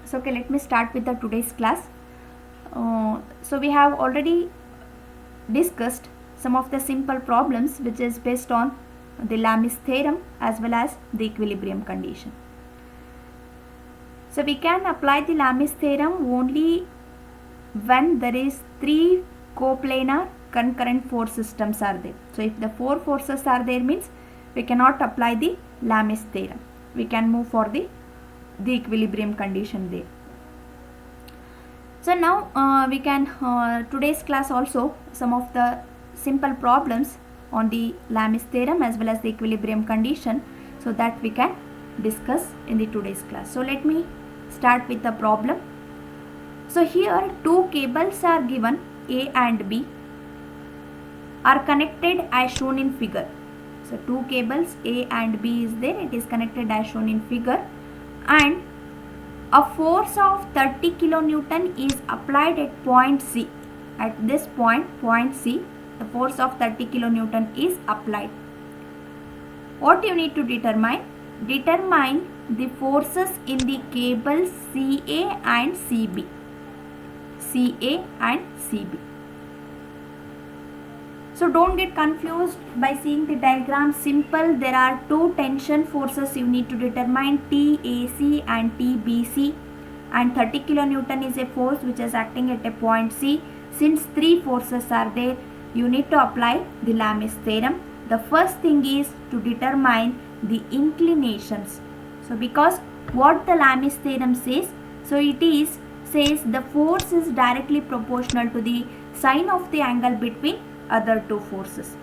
So okay, let me start with the today's class. So we have already discussed some of the simple problems which is based on the Lamis theorem as well as the equilibrium condition. So we can apply the Lamis theorem only when there is three coplanar concurrent force systems are there. So if the four forces are there means we cannot apply the Lamis theorem. We can move for the equilibrium condition there. So now we can today's class also some of the simple problems on the Lamis theorem as well as the equilibrium condition, so that we can discuss in the today's class. So let me start with the problem. So here two cables are given, A and B are connected as shown in figure. So two cables A and B is there, it is connected as shown in figure, and a force of 30 kilonewton is applied at point C. At this point C, the force of 30 kilonewton is applied. What you need to determine? Determine the forces in the cables CA and CB. CA and CB. So don't get confused by seeing the diagram. Simple, there are two tension forces you need to determine, TAC and TBC, and 30 kilonewton is a force which is acting at a point C. Since three forces are there, you need to apply the Lamis theorem. The first thing is to determine the inclinations. So because what the Lamis theorem says, so it is says the force is directly proportional to the sine of the angle between other two forces.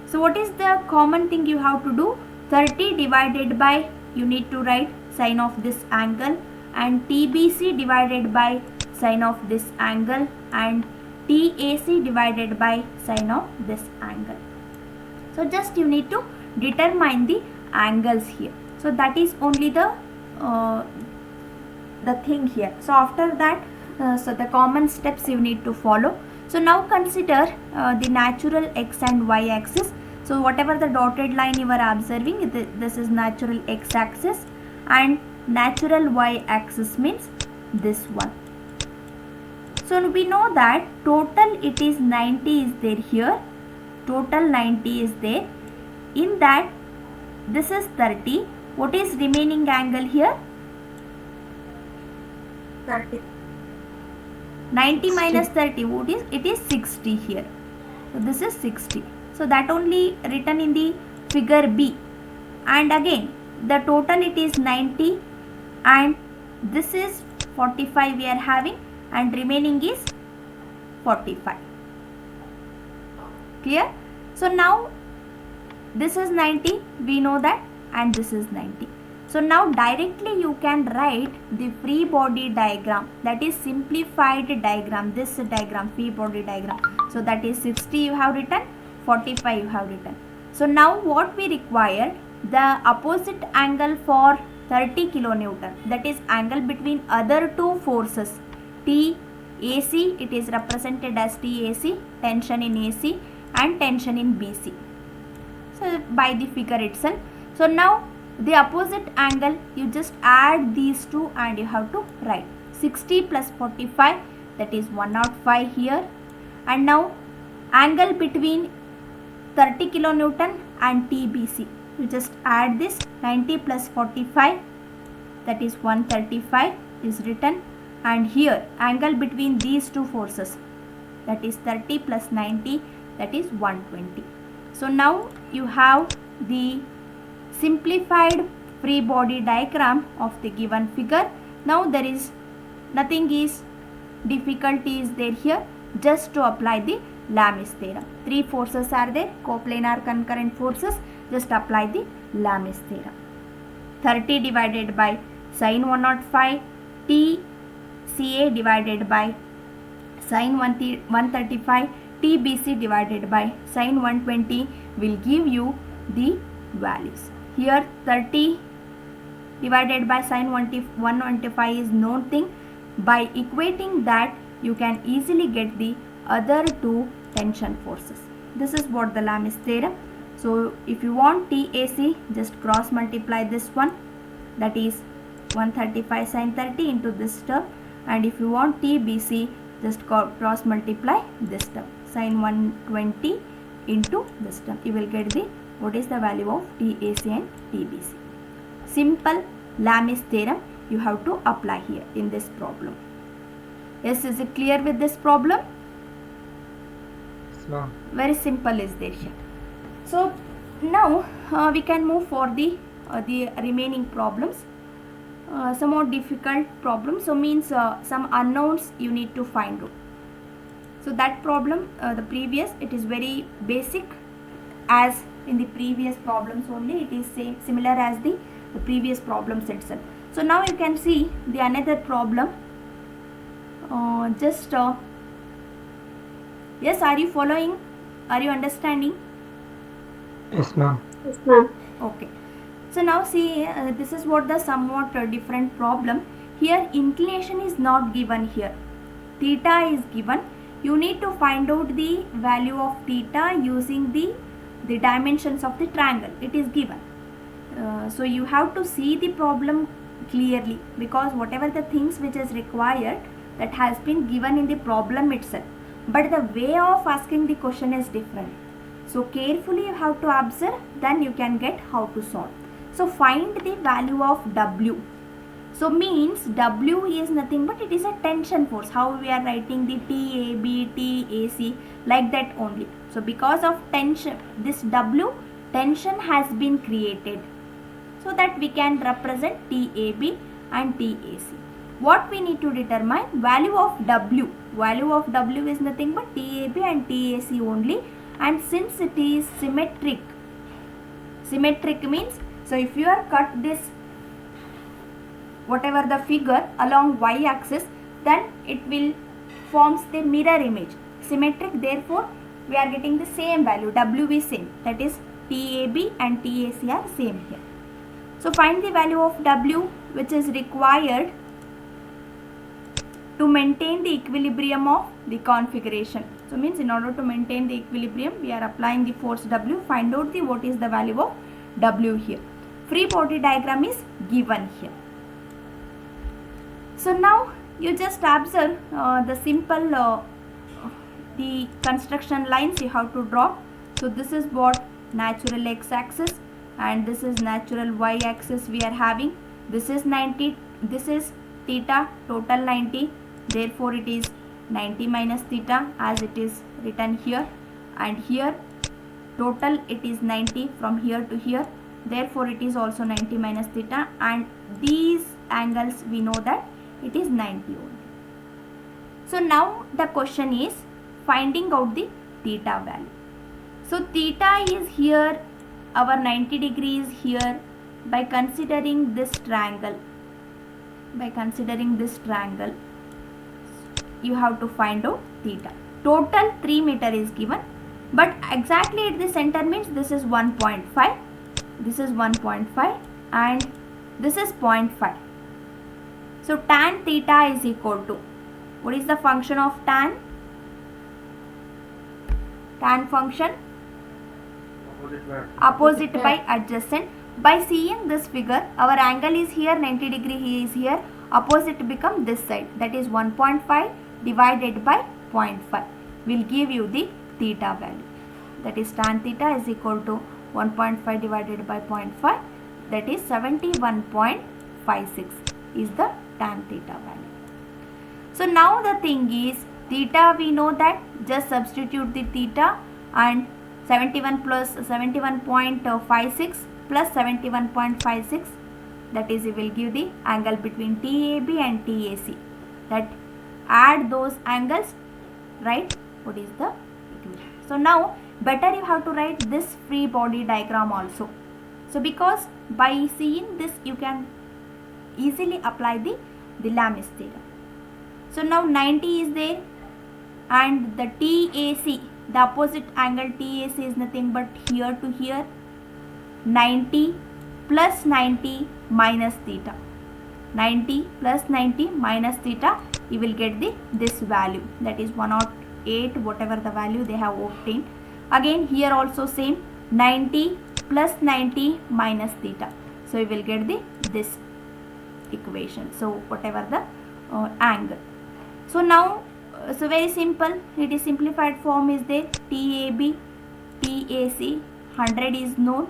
So what is the common thing you have to do? 30 divided by, you need to write sine of this angle, and TBC divided by sine of this angle, and TAC divided by sine of this angle. So just you need to determine the angles here. So that is only the thing here. So after that, so the common steps you need to follow. So now consider the natural x and y axis. So whatever the dotted line you are observing, this is natural x axis, and natural y axis means this one. So we know that total it is 90 is there here. Total 90 is there. In that, this is 30. What is remaining angle here? 30. 90 minus 30, what is? It is 60 here. So this is 60. So that only written in the figure B. And again, the total it is 90, and this is 45 we are having, and remaining is 45. Clear? So now this is 90, we know that, and this is 90. So now directly you can write the free body diagram, that is simplified diagram, this diagram, free body diagram. So that is 60 you have written, 45 you have written. So now what we require, the opposite angle for 30 kilonewton, that is angle between other two forces, TAC, it is represented as TAC, tension in AC and tension in BC. So by the figure itself. So now the opposite angle, you just add these two and you have to write 60 plus 45, that is 105 here. And now angle between 30 kilonewton and TBC, you just add this 90 plus 45, that is 135 is written, and here angle between these two forces, that is 30 plus 90, that is 120. So now you have the simplified free body diagram of the given figure. Now there is nothing is difficulty is there here, just to apply the Lamis theorem. Three forces are there, coplanar concurrent forces, just apply the Lamis theorem. 30 divided by sine 105, TCA divided by sine 135, TBC divided by sine 120 will give you the values. Here 30 divided by sine 125 is known thing. By equating that, you can easily get the other two tension forces. This is what the Lamis theorem. So if you want TAC, just cross multiply this one, that is 135 sin 30 into this term, and if you want TBC, just cross multiply this term, sin 120 into this term. You will get the what is the value of TAC and TBC. Simple Lamis theorem you have to apply here in this problem. Yes, is it clear with this problem? Very simple is there here. So now we can move for the remaining problems. Some more difficult problems, so means some unknowns you need to find out. So that problem, the previous, it is very basic as in the previous problems only. It is similar as the previous problems itself. So now you can see the another problem. Yes, are you following? Are you understanding? Yes, ma'am. Yes, ma'am. Okay. So now see, this is what the somewhat different problem. Here inclination is not given here. Theta is given. You need to find out the value of theta using the dimensions of the triangle. It is given. So you have to see the problem clearly, because whatever the things which is required, that has been given in the problem itself, but the way of asking the question is different. So carefully you have to observe, then you can get how to solve. So find the value of W. So means W is nothing but it is a tension force. How we are writing the TAB, TAC, like that only. So because of tension, this W, tension has been created, so that we can represent TAB and TAC. What we need to determine? Value of W. Value of W is nothing but TAB and TAC only. And since it is symmetric means, so if you are cut this whatever the figure along y-axis, then it will forms the mirror image. Symmetric, therefore we are getting the same value. W is same, that is TAB and TAC are same here. So find the value of W which is required to maintain the equilibrium of the configuration. So means in order to maintain the equilibrium, we are applying the force W. Find out the what is the value of W here. Free body diagram is given here. So now you just observe the simple the construction lines you have to draw. So this is what natural x-axis and this is natural y-axis we are having. This is 90, this is theta, total 90, therefore it is 90 minus theta as it is written here, and here total it is 90 from here to here, therefore it is also 90 minus theta, and these angles we know that it is 90 only. So now the question is finding out the theta value. So theta is here, our 90 degrees here. By considering this triangle, you have to find out theta. Total 3 meter is given, but exactly at the center means this is 1.5, this is 1.5 and this is 0.5. So tan theta is equal to, what is the function of tan? Tan function? Opposite by adjacent. By seeing this figure, our angle is here 90 degree, he is here, opposite become this side, that is 1.5 divided by 0.5 will give you the theta value, that is tan theta is equal to 1.5 divided by 0.5, that is 71.56 is the tan theta value. So now the thing is, theta we know that, just substitute the theta, and 71 plus 71.56 plus 71.56, that is it will give the angle between TAB and TAC. That add those angles, right? What is the equation? So now better you have to write this free body diagram also. So because by seeing this you can easily apply the Lamis theorem. So now 90 is there, and the TAC, the opposite angle TAC is nothing but here to here, 90 plus 90 minus theta. 90 plus 90 minus theta, you will get this value, that is 108, whatever the value they have obtained. Again here also same, 90 plus 90 minus theta, so you will get this equation. So whatever the angle. So now so very simple, it is simplified form is there. TAB, TAC, 100 is known.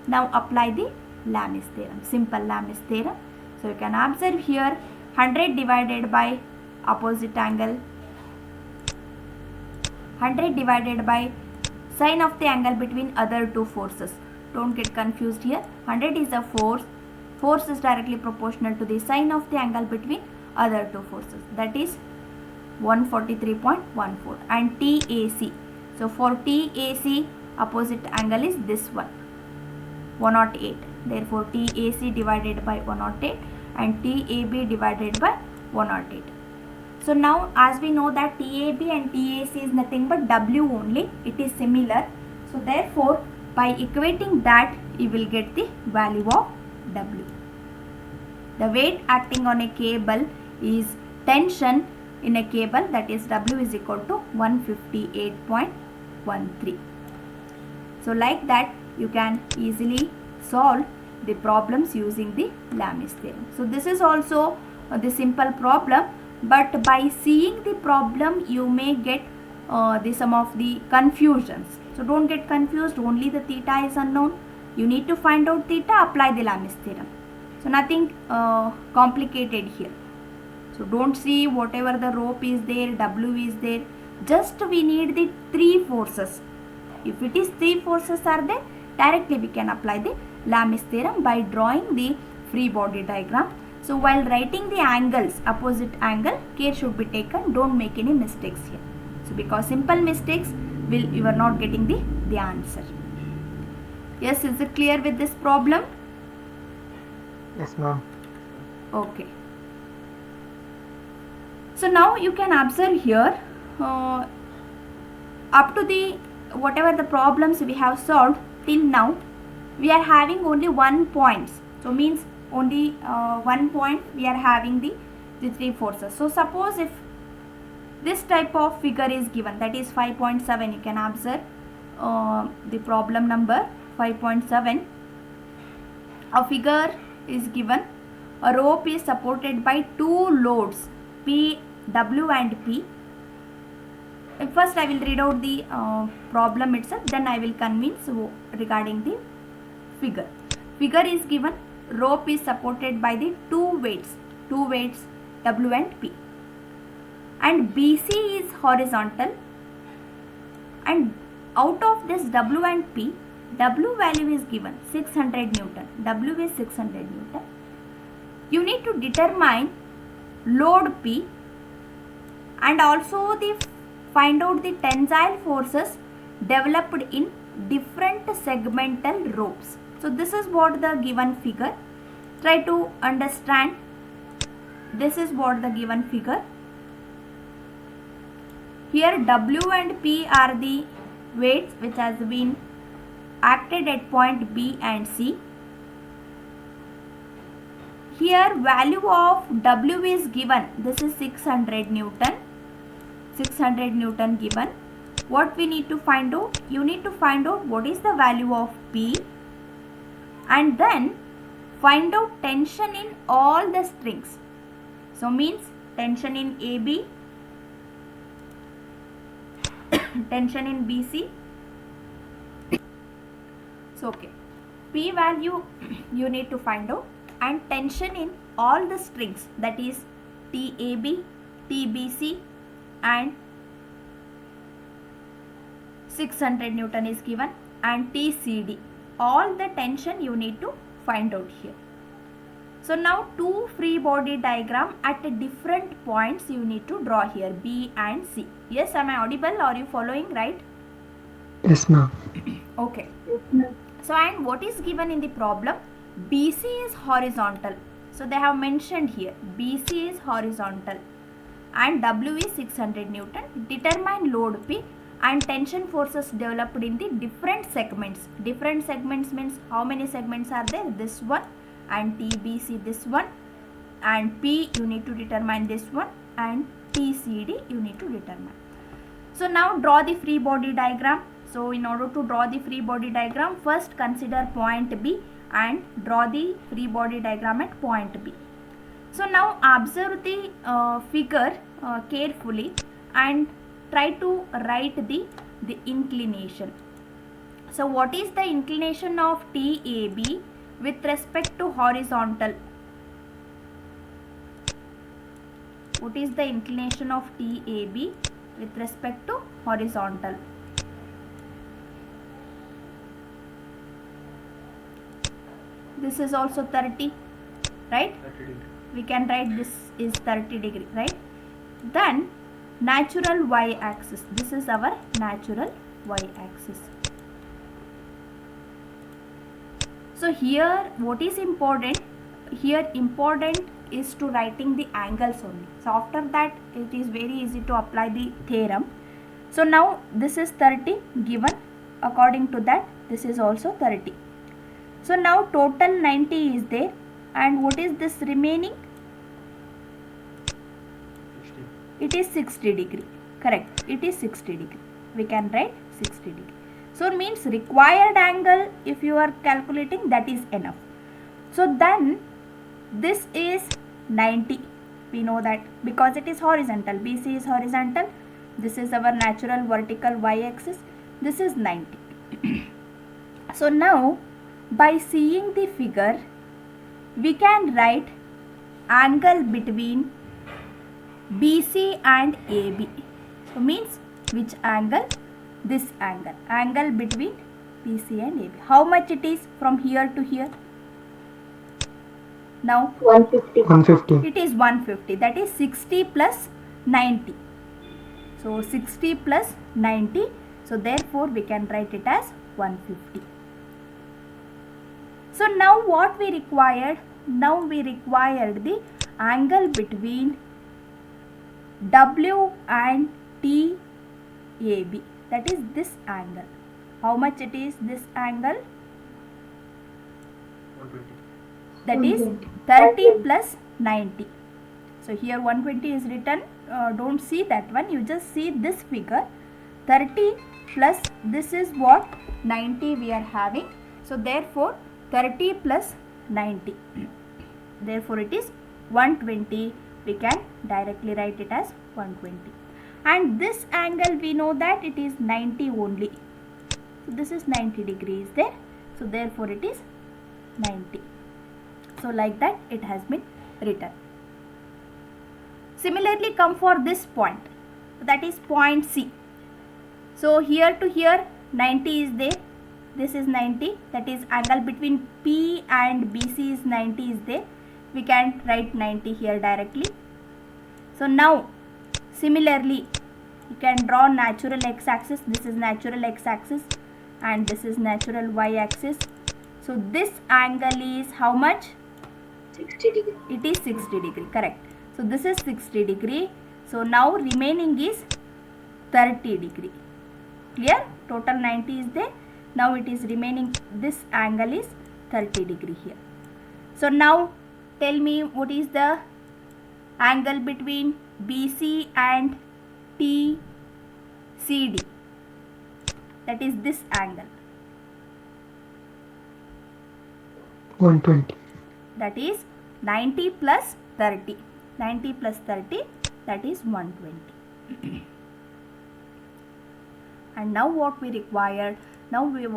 Now apply the Lamis theorem, simple Lamis theorem. So you can observe here 100 divided by opposite angle, 100 divided by sine of the angle between other two forces. Don't get confused here. 100 is a force. Force is directly proportional to the sine of the angle between other two forces. That is 143.14. And TAC. So for TAC, opposite angle is this one, 108. Therefore TAC divided by 108 and TAB divided by 108. So now as we know that TAB and TAC is nothing but W only, it is similar. So therefore by equating that you will get the value of W. The weight acting on a cable is tension in a cable, that is W is equal to 158.13. So like that you can easily solve the problems using the Lamis theorem. So this is also the simple problem, but by seeing the problem you may get some of the confusions. So don't get confused, only the theta is unknown. You need to find out theta, apply the Lamis theorem. So nothing complicated here. So don't see whatever the rope is there, W is there. Just we need the three forces. If it is three forces are there, directly we can apply the Lamis theorem by drawing the free body diagram. So while writing the angles, opposite angle, care should be taken. Don't make any mistakes here. So because simple mistakes you are not getting the answer. Yes, is it clear with this problem? Yes, ma'am. Okay. So now you can observe here up to the whatever the problems we have solved till now, we are having only 1 point. So means only 1 point we are having the three forces. So suppose if this type of figure is given, that is 5.7, you can observe the problem number 5.7. A figure is given, a rope is supported by two loads P, W and P. First I will read out the problem itself, then I will convince regarding the figure. Figure is given, rope is supported by the two weights W and P, and BC is horizontal, and out of this W and P, W value is given 600 Newton, W is 600 Newton. You need to determine load P and also find out the tensile forces developed in different segmental ropes. So this is what the given figure. Try to understand. This is what the given figure. Here W and P are the weights which has been acted at point B and C. Here value of W is given. This is 600 Newton. 600 Newton given. What we need to find out? You need to find out what is the value of P, and then find out tension in all the strings. So means tension in AB, tension in BC. So okay, P value you need to find out, and tension in all the strings, that is TAB, TBC and 600 Newton is given, and TCD. All the tension you need to find out here. So now two free body diagram at different points you need to draw here, B and C. Yes, am I audible? Are you following, right? Yes, ma'am. Okay. So and what is given in the problem? BC is horizontal. So they have mentioned here BC is horizontal and W is 600 Newton. Determine load P and tension forces developed in the different segments. Different segments means how many segments are there? This one, and TBC this one, and P you need to determine this one, and TCD you need to determine. So now draw the free body diagram. So in order to draw the free body diagram, first consider point B and draw the free body diagram at point B. So now observe the figure carefully and try to write the inclination. So what is the inclination of TAB with respect to horizontal? What is the inclination of TAB with respect to horizontal? This is also 30, right? 30 degree. We can write this is 30 degree, right? Then natural y-axis. This is our natural y-axis. So here what is important? Here important is to writing the angles only. So after that it is very easy to apply the theorem. So now this is 30 given. According to that this is also 30. So now total 90 is there, and what is this remaining? 60. It is 60 degree. Correct. It is 60 degree. We can write 60 degree. So it means required angle, if you are calculating, that is enough. So then this is 90. We know that because it is horizontal. BC is horizontal. This is our natural vertical y-axis. This is 90. So now by seeing the figure, we can write angle between BC and AB. So means which angle? This angle. Angle between BC and AB. How much it is from here to here? Now 150. 150. it is 150. That is 60 plus 90. So 60 plus 90. So therefore we can write it as 150. So now what we required? Now we required the angle between W and TAB. That is this angle. How much it is this angle? 120. That is 30 plus 90. So here 120 is written. Don't see that one. You just see this figure. 30 plus this is what? 90 we are having. So therefore 30 plus 90. Therefore it is 120. We can directly write it as 120. And this angle we know that it is 90 only. So this is 90 degrees there. So therefore it is 90. So like that it has been written. Similarly come for this point. That is point C. So here to here 90 is there. This is 90. That is angle between P and BC is 90 is there. We can write 90 here directly. So now similarly you can draw natural x-axis. This is natural x-axis and this is natural y-axis. So this angle is how much? 60 degree. It is 60 degree, correct. So this is 60 degree. So now remaining is 30 degree. Clear? Total 90 is there. Now it is remaining, this angle is 30 degree here. So now tell me what is the angle between BC and TCD. That is this angle. 120. That is 90 plus 30. 90 plus 30, that is 120. And now what we required? Now we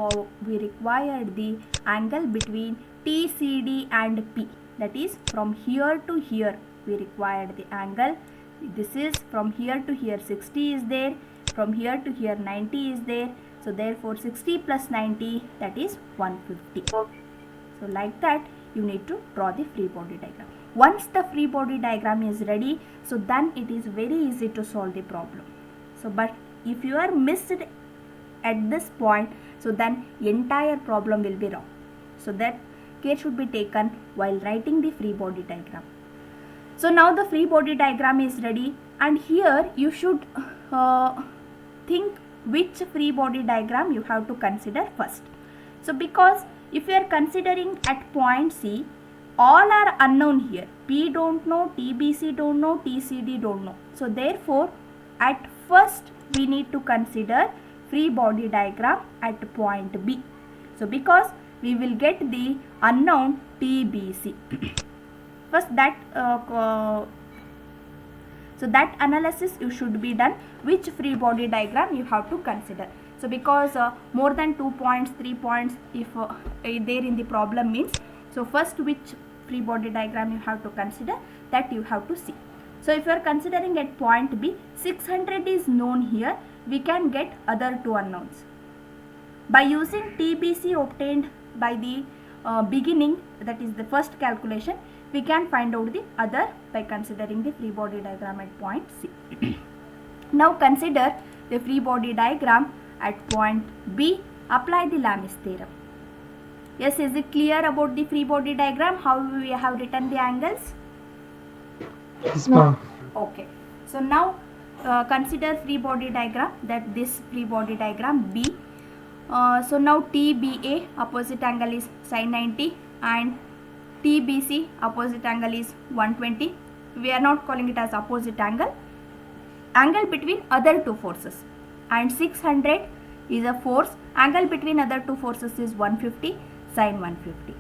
required the angle between TCD and P. That is from here to here we required the angle. This is from here to here 60 is there. From here to here 90 is there. So therefore 60 plus 90, that is 150. So like that you need to draw the free body diagram. Once the free body diagram is ready, so then it is very easy to solve the problem. So but if you are missed at this point, so then entire problem will be wrong. So that care should be taken while writing the free body diagram. So now the free body diagram is ready, and here you should think which free body diagram you have to consider first. So because if you are considering at point C, all are unknown here. P don't know, TBC don't know, TCD don't know. So therefore at first we need to consider free body diagram at point B. So because we will get the unknown TBC. First so that analysis you should be done, which free body diagram you have to consider. So because more than 2 points, 3 points if there in the problem means, so first which free body diagram you have to consider, that you have to see. So if you are considering at point B, 600 is known here, we can get other two unknowns. By using TBC obtained by the beginning, that is the first calculation, we can find out the other by considering the free body diagram at point C. Now consider the free body diagram at point B, apply the Lamis theorem. Yes, is it clear about the free body diagram, how we have written the angles? Yes, ma'am. Okay, so now consider free body diagram, that this free body diagram B. So now TBA opposite angle is sin 90 and TBC opposite angle is 120. We are not calling it as opposite angle between other two forces, and 600 is a force, angle between other two forces is 150, sin 150.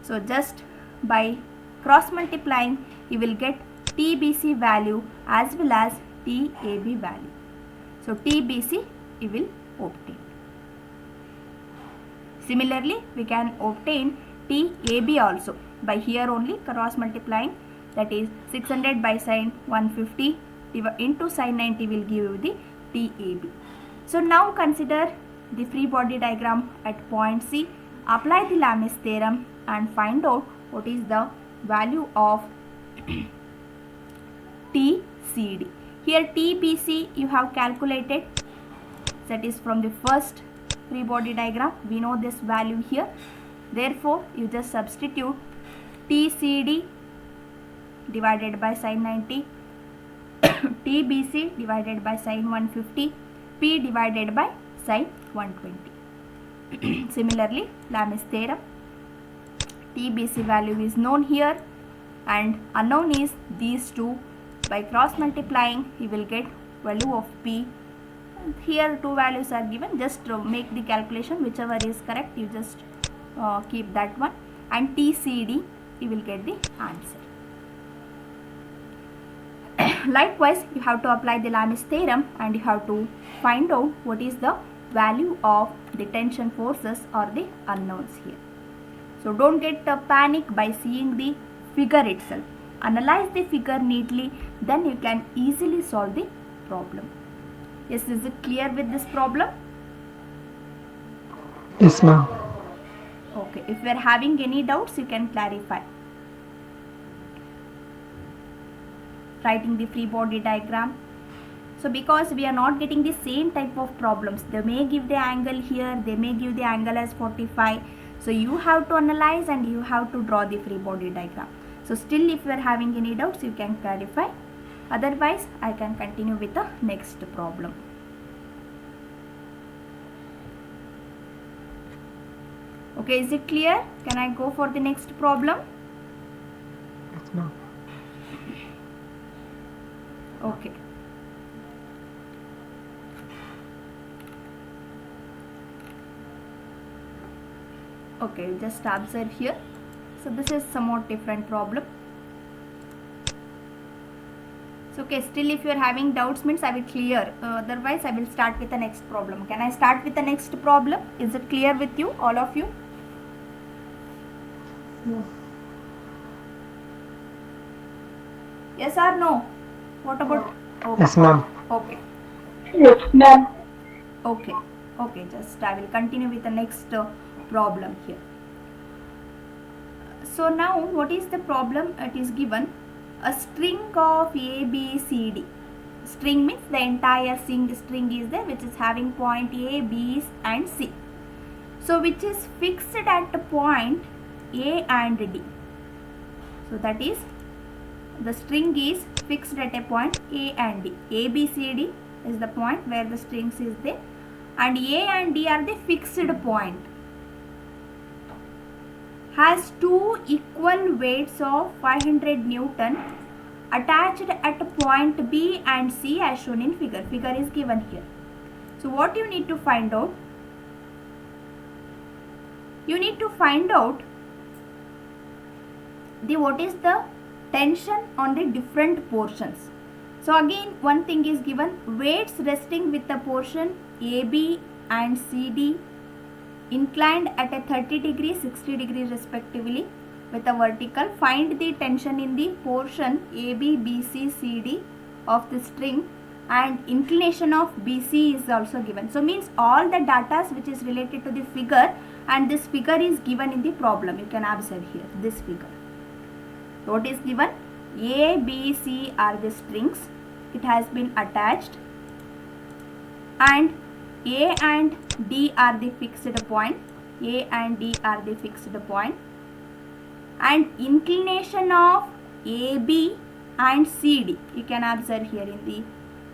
So just by cross multiplying you will get TBC value as well as TAB value. So TBC you will obtain. Similarly, we can obtain TAB also by here only cross multiplying, that is 600 by sin 150 into sin 90 will give you the TAB. So now consider the free body diagram at point C, apply the Lamis theorem and find out what is the value of TCD. Here TBC you have calculated, that is from the first free body diagram, we know this value here, therefore you just substitute TCD divided by sin 90, TBC divided by sin 150, P divided by sin 120. Similarly, Lamis theorem, TBC value is known here and unknown is these two. By cross multiplying you will get value of P. Here two values are given, just make the calculation, whichever is correct you just keep that one, and TCD you will get the answer. Likewise, you have to apply the Lamis theorem and you have to find out what is the value of the tension forces or the unknowns here. So don't get panic by seeing the figure itself. Analyze the figure neatly, then you can easily solve the problem. Yes, is it clear with this problem? Yes, ma'am. Okay, if you are having any doubts, you can clarify. Writing the free body diagram. So because we are not getting the same type of problems, they may give the angle here, they may give the angle as 45. So you have to analyze and you have to draw the free body diagram. So still if you are having any doubts, you can clarify. Otherwise, I can continue with the next problem. Okay, is it clear? Can I go for the next problem? Yes, ma'am. Okay. Okay, just observe here. So this is somewhat different problem. So okay, still if you are having doubts means I will clear. Otherwise I will start with the next problem. Can I start with the next problem? Is it clear with you, all of you? No. Yes or no? What about? Okay. Yes, ma'am. Okay. Yes, ma'am. Okay. Okay. Just I will continue with the next problem here. So now what is the problem? It is given a string of A, B, C, D. String means the entire string is there, which is having point A, B and C. So which is fixed at the point A and D. So that is, the string is fixed at a point A and D. A, B, C, D is the point where the strings is there, and A and D are the fixed point. Has two equal weights of 500 Newton attached at point B and C as shown in figure. Figure is given here. So what you need to find out? you need to find out what is the tension on the different portions. So again, one thing is given, weights resting with the portion AB and CD inclined at a 30 degree, 60 degree respectively with a vertical. Find the tension in the portion AB, BC, CD of the string, and inclination of BC is also given. So means all the data which is related to the figure, and this figure is given in the problem. You can observe here this figure. What is given? A, B, C are the strings. It has been attached, and A and D are the fixed point. A and D are the fixed point, and inclination of AB and CD. You can observe here in the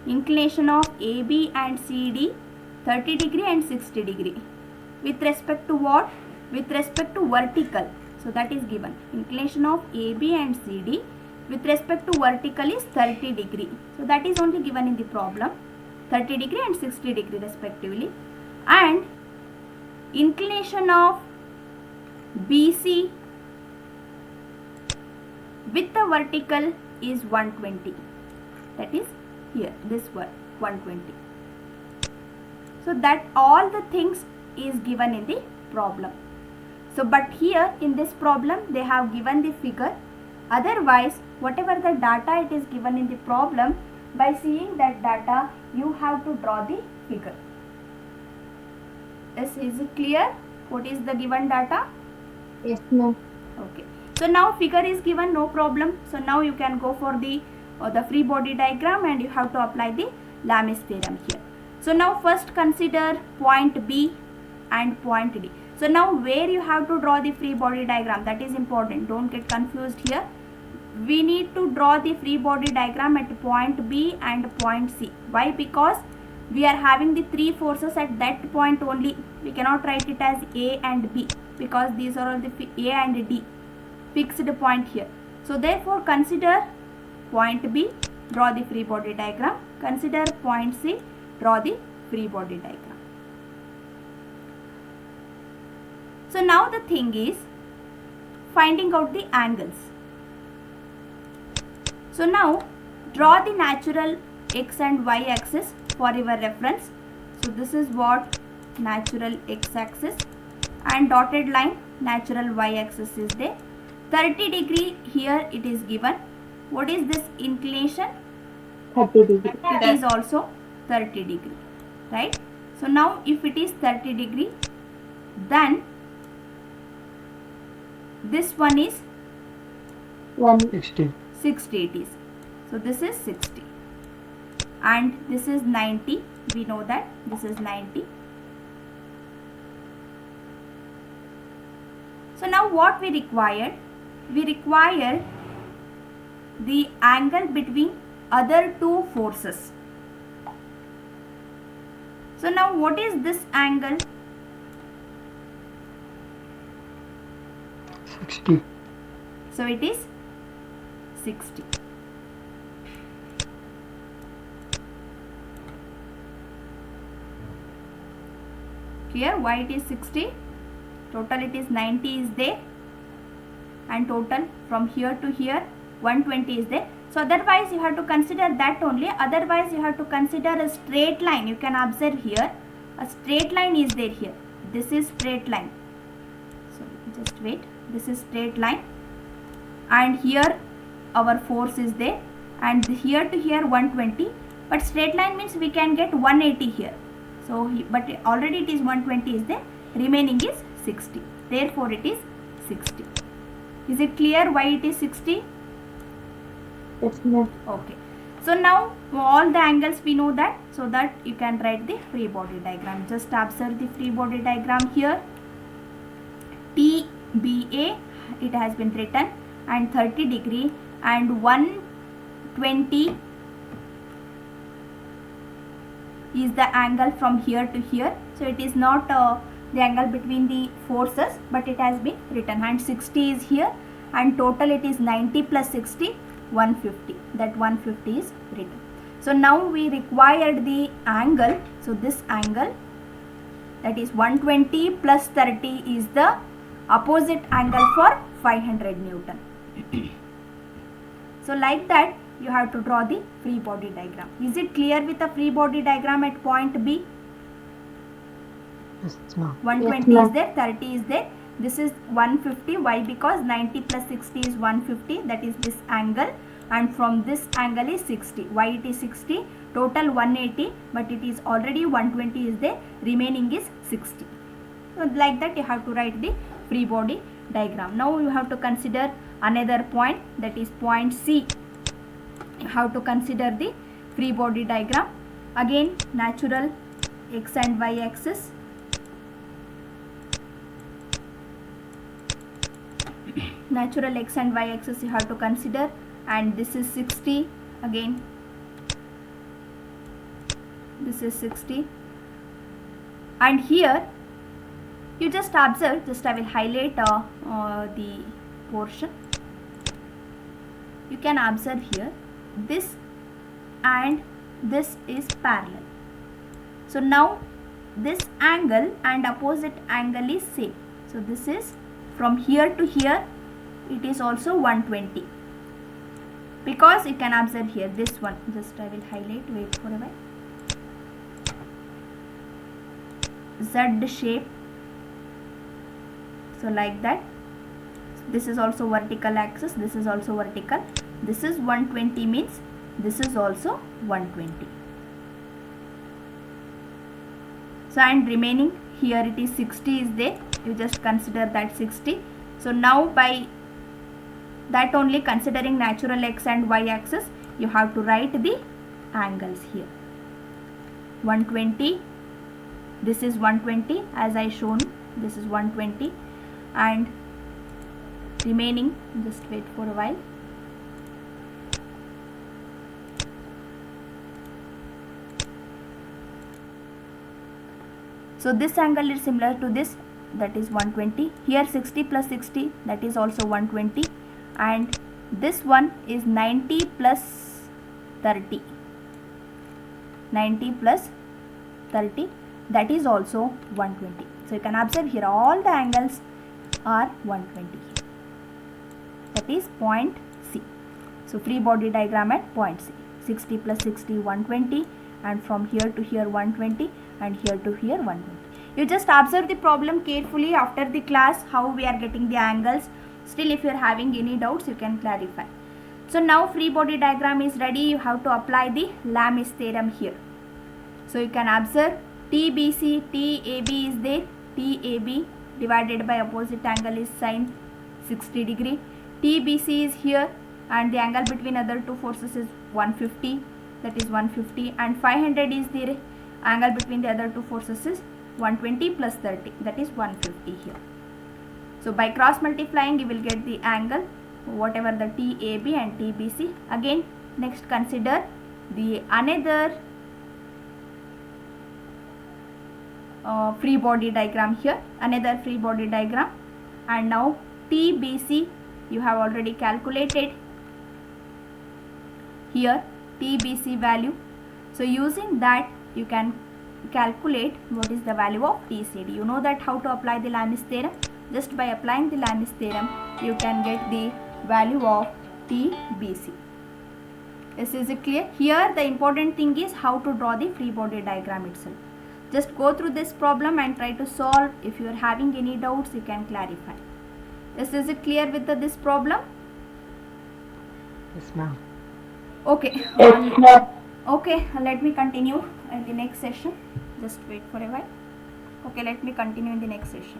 inclination of AB and CD 30 degree and 60 degree. With respect to what? With respect to vertical. So that is given. Inclination of AB and CD with respect to vertical is 30 degree. So that is only given in the problem. 30 degree and 60 degree respectively. And inclination of BC with the vertical is 120. That is here, this one, 120. So that all the things is given in the problem. So but here in this problem they have given the figure. Otherwise, whatever the data it is given in the problem, by seeing that data you have to draw the figure. Is it clear? What is the given data? Yes, ma'am. Okay. So now figure is given, no problem. So now you can go for the free body diagram, and you have to apply the Lamis theorem here. So now first consider point B and point D. So now where you have to draw the free body diagram, that is important. Don't get confused here. We need to draw the free body diagram at point B and point C. Why? Because we are having the three forces at that point only. We cannot write it as A and B because these are all the A and D fixed point here. So therefore consider point B, draw the free body diagram. Consider point C, draw the free body diagram. So now the thing is finding out the angles. So now draw the natural x and y axis for your reference. So this is what natural x axis, and dotted line natural y axis is there. 30 degree here it is given. What is this inclination? 30 degree. It is also 30 degree, right? So now if it is 30 degree, then this one is 60. 60 it is. So this is 60 and this is 90. We know that this is 90. So now what we required? We require the angle between other two forces. So now what is this angle? 60. So it is 60. Here why it is 60? Total it is 90 is there, and total from here to here 120 is there. So otherwise you have to consider that only. Otherwise you have to consider a straight line. You can observe here a straight line is there here. This is straight line. So just wait. This is straight line, and here our force is there, and here to here 120. But straight line means we can get 180 here. So but already it is 120 is there. Remaining is 60. Therefore it is 60. Is it clear why it is 60? Yes, ma'am. Okay. So now all the angles we know that, so that you can write the free body diagram. Just observe the free body diagram here. TBA it has been written, and 30 degree and 120 is the angle from here to here. So it is not the angle between the forces, but it has been written, and 60 is here, and total it is 90 plus 60 150. That 150 is written. So now we required the angle. So this angle that is 120 plus 30 is the opposite angle for 500 Newton. So like that you have to draw the free body diagram. Is it clear with the free body diagram at point B? Yes, ma'am. 120 Yes, is there, 30 is there. This is 150. Why? Because 90 plus 60 is 150. That is this angle, and from this angle is 60. Why it is 60? Total 180, but it is already 120 is there. Remaining is 60. So like that you have to write the free body diagram. Now you have to consider another point, that is point C. You have to consider the free body diagram. Again, natural x and y axis. Natural x and y axis you have to consider, and this is 60. Again, this is 60, and here you just observe, just I will highlight the portion. You can observe here, this and this is parallel. So now this angle and opposite angle is same. So this is from here to here, it is also 120, because you can observe here this one, just I will highlight, wait for a while, Z shape. So like that, this is also vertical axis, this is also vertical. This is 120 means this is also 120. So and remaining here it is 60 is there, you just consider that 60. So now by that only, considering natural x and y axis, you have to write the angles here. 120, this is 120 as I shown, this is 120, and remaining, just wait for a while, so this angle is similar to this, that is 120. Here 60 plus 60, that is also 120, and this one is 90 plus 30, 90 plus 30, that is also 120. So you can observe here all the angles are 120. That is point C. So free body diagram at point C. 60 plus 60, 120, and from here to here 120, and here to here 120. You just observe the problem carefully after the class, how we are getting the angles. Still, if you are having any doubts, you can clarify. So now free body diagram is ready. You have to apply the Lami's theorem here. So you can observe TBC, TAB is there. TAB divided by opposite angle is sine 60 degree. TBC is here, and the angle between other two forces is 150, that is 150, and 500 is the angle between the other two forces is 120 plus 30, that is 150 here. So by cross multiplying you will get the angle, whatever the TAB and TBC. Again, next consider the another free body diagram here, another free body diagram, and now TBC you have already calculated here, TBC value. So using that you can calculate what is the value of TCD. You know that how to apply the Lami's theorem. Just by applying the Lami's theorem you can get the value of TBC. This is clear. Here the important thing is how to draw the free body diagram itself. Just go through this problem and try to solve. If you are having any doubts, you can clarify. Is it clear with this problem? Yes, ma'am. Okay. Okay, let me continue in the next session. Just wait for a while. Okay, let me continue in the next session.